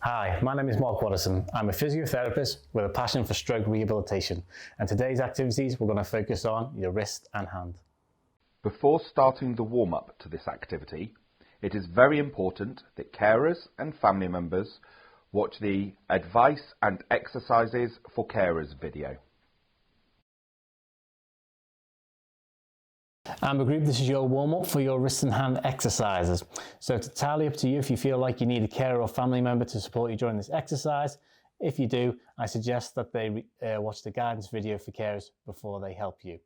Hi, my name is Mark Watterson. I'm a physiotherapist with a passion for stroke rehabilitation, and today's activities we're going to focus on your wrist and hand. Before starting the warm-up to this activity, it is very important that carers and family members watch the Advice and Exercises for Carers video. Amber Group, this is your warm-up for your wrist and hand exercises. So it's entirely up to you if you feel like you need a carer or family member to support you during this exercise. If you do, I suggest that they watch the guidance video for carers before they help you.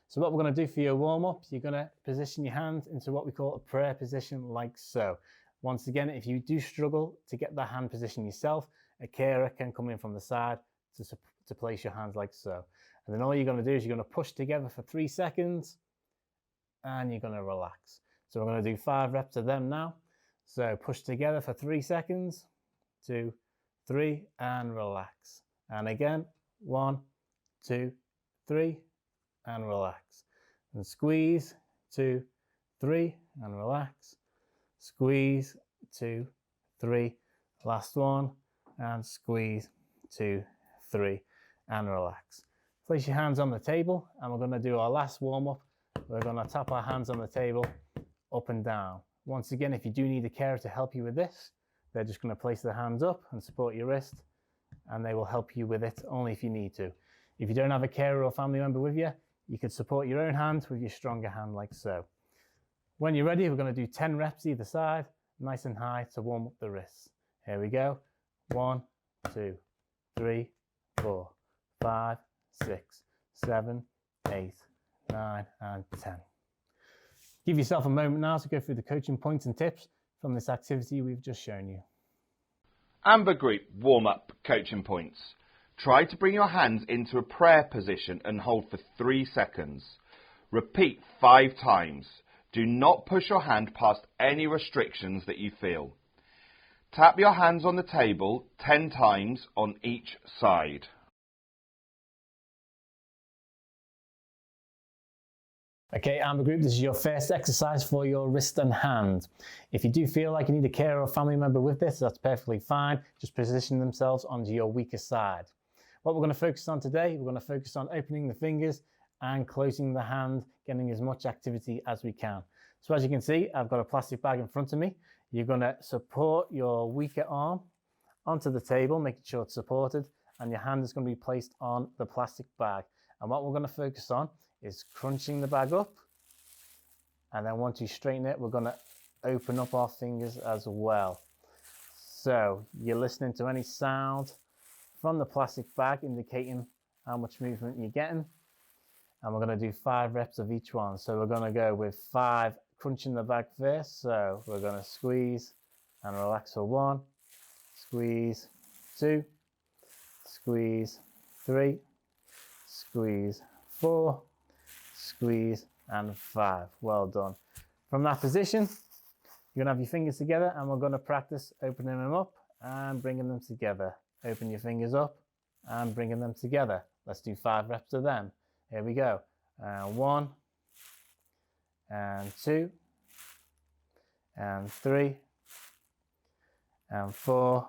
So what we're going to do for your warm-up, you're going to position your hand into what we call a prayer position, like so. Once again, if you do struggle to get that hand position yourself, a carer can come in from the side to place your hands like so. And then all you're going to do is you're going to push together for 3 seconds, and you're going to relax. So we're going to do 5 reps of them now. So push together for 3 seconds, 2, 3, and relax. And again, 1, 2, 3, and relax. And squeeze, 2, 3, and relax. Squeeze, 2, 3, last one, and squeeze, 2, 3, and relax. Place your hands on the table, and we're going to do our last warm-up. We're going to tap our hands on the table up and down. Once again, if you do need a carer to help you with this, they're just going to place their hands up and support your wrist, and they will help you with it only if you need to. If you don't have a carer or family member with you, you could support your own hand with your stronger hand like so. When you're ready, we're going to do 10 reps either side, nice and high to warm up the wrists. Here we go. 1, 2, 3, 4, 5, 6, 7, 8, 9 and 10. Give yourself a moment now to go through the coaching points and tips from this activity we've just shown you. Amber Group warm-up coaching points. Try to bring your hands into a prayer position and hold for 3 seconds. Repeat 5 times. Do not push your hand past any restrictions that you feel. Tap your hands on the table 10 times on each side. Okay, Amber Group, this is your first exercise for your wrist and hand. If you do feel like you need a carer or family member with this, that's perfectly fine. Just position themselves onto your weaker side. What we're going to focus on today, we're going to focus on opening the fingers and closing the hand, getting as much activity as we can. So as you can see, I've got a plastic bag in front of me. You're going to support your weaker arm onto the table, making sure it's supported, and your hand is going to be placed on the plastic bag. And what we're going to focus on is crunching the bag up, and then once you straighten it, we're going to open up our fingers as well. So you're listening to any sound from the plastic bag indicating how much movement you're getting, and we're going to do 5 reps of each one. So we're going to go with 5 crunching the bag first. So we're going to squeeze and relax for 1, squeeze 2, squeeze 3, squeeze 4, squeeze, and 5. Well done. From that position, you're going to have your fingers together, and we're going to practice opening them up and bringing them together. Open your fingers up and bringing them together. Let's do 5 reps of them. Here we go. 1, and 2, and 3, and 4,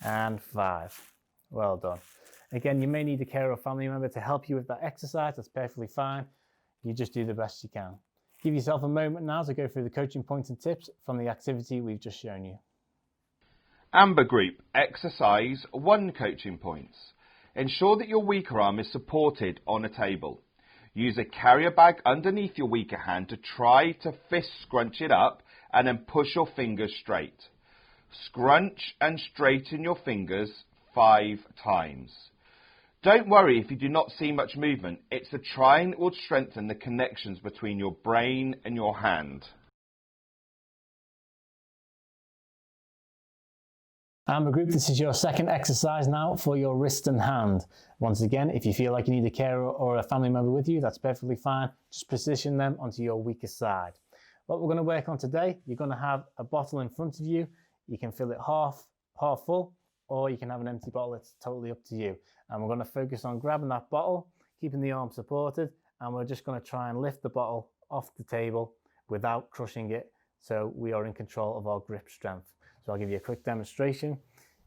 and 5. Well done. Again, you may need a carer or family member to help you with that exercise. That's perfectly fine. You just do the best you can. Give yourself a moment now to go through the coaching points and tips from the activity we've just shown you. Amber Group exercise 1 coaching points. Ensure that your weaker arm is supported on a table. Use a carrier bag underneath your weaker hand to try to fist scrunch it up and then push your fingers straight. Scrunch and straighten your fingers 5 times. Don't worry if you do not see much movement. It's the trying that will strengthen the connections between your brain and your hand. Amber Group, this is your second exercise now for your wrist and hand. Once again, if you feel like you need a carer or a family member with you, that's perfectly fine. Just position them onto your weaker side. What we're going to work on today, you're going to have a bottle in front of you. You can fill it half full, or you can have an empty bottle. It's totally up to you. And we're going to focus on grabbing that bottle, keeping the arm supported, and we're just going to try and lift the bottle off the table without crushing it, so we are in control of our grip strength. So So I'll give you a quick demonstration.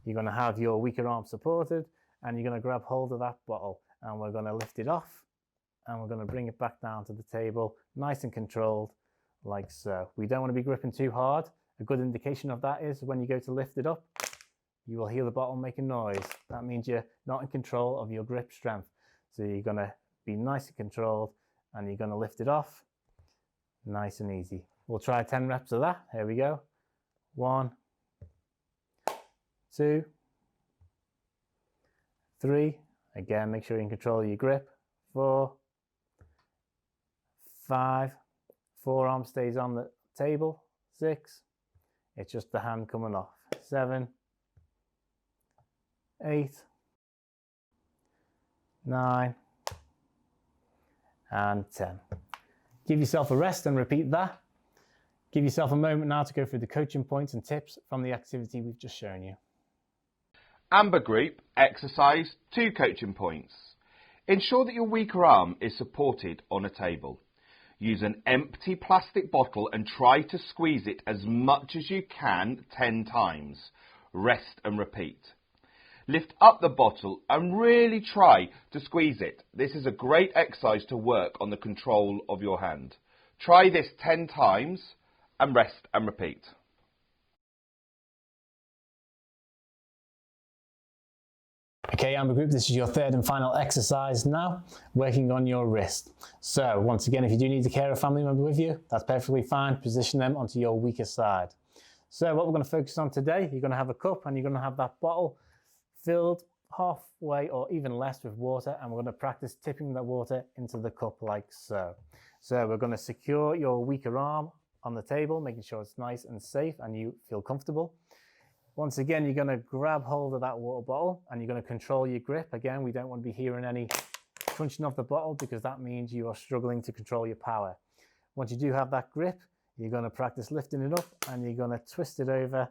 You're going to have your weaker arm supported and you're going to grab hold of that bottle and we're going to lift it off and we're going to bring it back down to the table, nice and controlled, like so. We don't want to be gripping too hard. A good indication of that is when you go to lift it up, you will hear the bottle make a noise. That means you're not in control of your grip strength. So you're going to be nice and controlled and you're going to lift it off nice and easy. We'll try 10 reps of that. Here we go. 1, 2, 3. Again, make sure you can control your grip. 4, 5. Forearm stays on the table. 6. It's just the hand coming off. 7, 8, 9, and 10. Give yourself a rest and repeat that. Give yourself a moment now to go through the coaching points and tips from the activity we've just shown you. Amber Group, exercise 2 coaching points. Ensure that your weaker arm is supported on a table. Use an empty plastic bottle and try to squeeze it as much as you can 10 times. Rest and repeat. Lift up the bottle and really try to squeeze it. This is a great exercise to work on the control of your hand. Try this 10 times and rest and repeat. Okay, Amber Group, this is your third and final exercise now, working on your wrist. So once again, if you do need to carry a family member with you, that's perfectly fine. Position them onto your weaker side. So what we're going to focus on today, you're going to have a cup and you're going to have that bottle filled halfway or even less with water, and we're going to practice tipping that water into the cup like so. So we're going to secure your weaker arm on the table, making sure it's nice and safe and you feel comfortable. Once again, you're going to grab hold of that water bottle and you're going to control your grip. Again, we don't want to be hearing any crunching of the bottle because that means you are struggling to control your power. Once you do have that grip, you're going to practice lifting it up and you're going to twist it over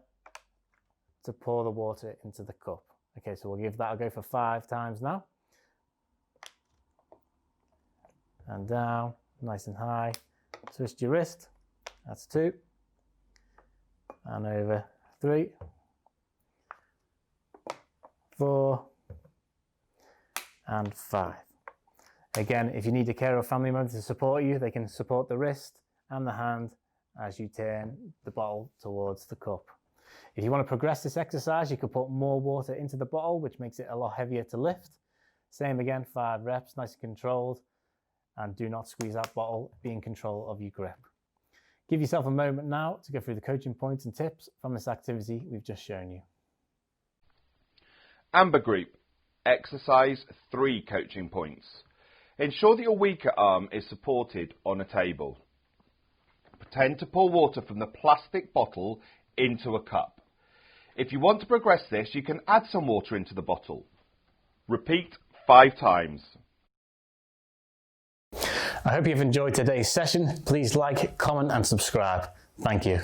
to pour the water into the cup. Okay, so we'll give that a go for 5 times now. And down, nice and high. Twist your wrist. That's 2. And over 3, 4, and 5. Again, if you need a carer or family member to support you, they can support the wrist and the hand as you turn the bottle towards the cup. If you want to progress this exercise, you can put more water into the bottle, which makes it a lot heavier to lift. Same again, 5 reps, nice and controlled. And do not squeeze that bottle, be in control of your grip. Give yourself a moment now to go through the coaching points and tips from this activity we've just shown you. Amber Group, exercise 3 coaching points. Ensure that your weaker arm is supported on a table. Pretend to pour water from the plastic bottle into a cup. If you want to progress this, you can add some water into the bottle. Repeat 5 times. I hope you've enjoyed today's session. Please like, comment and subscribe. Thank you.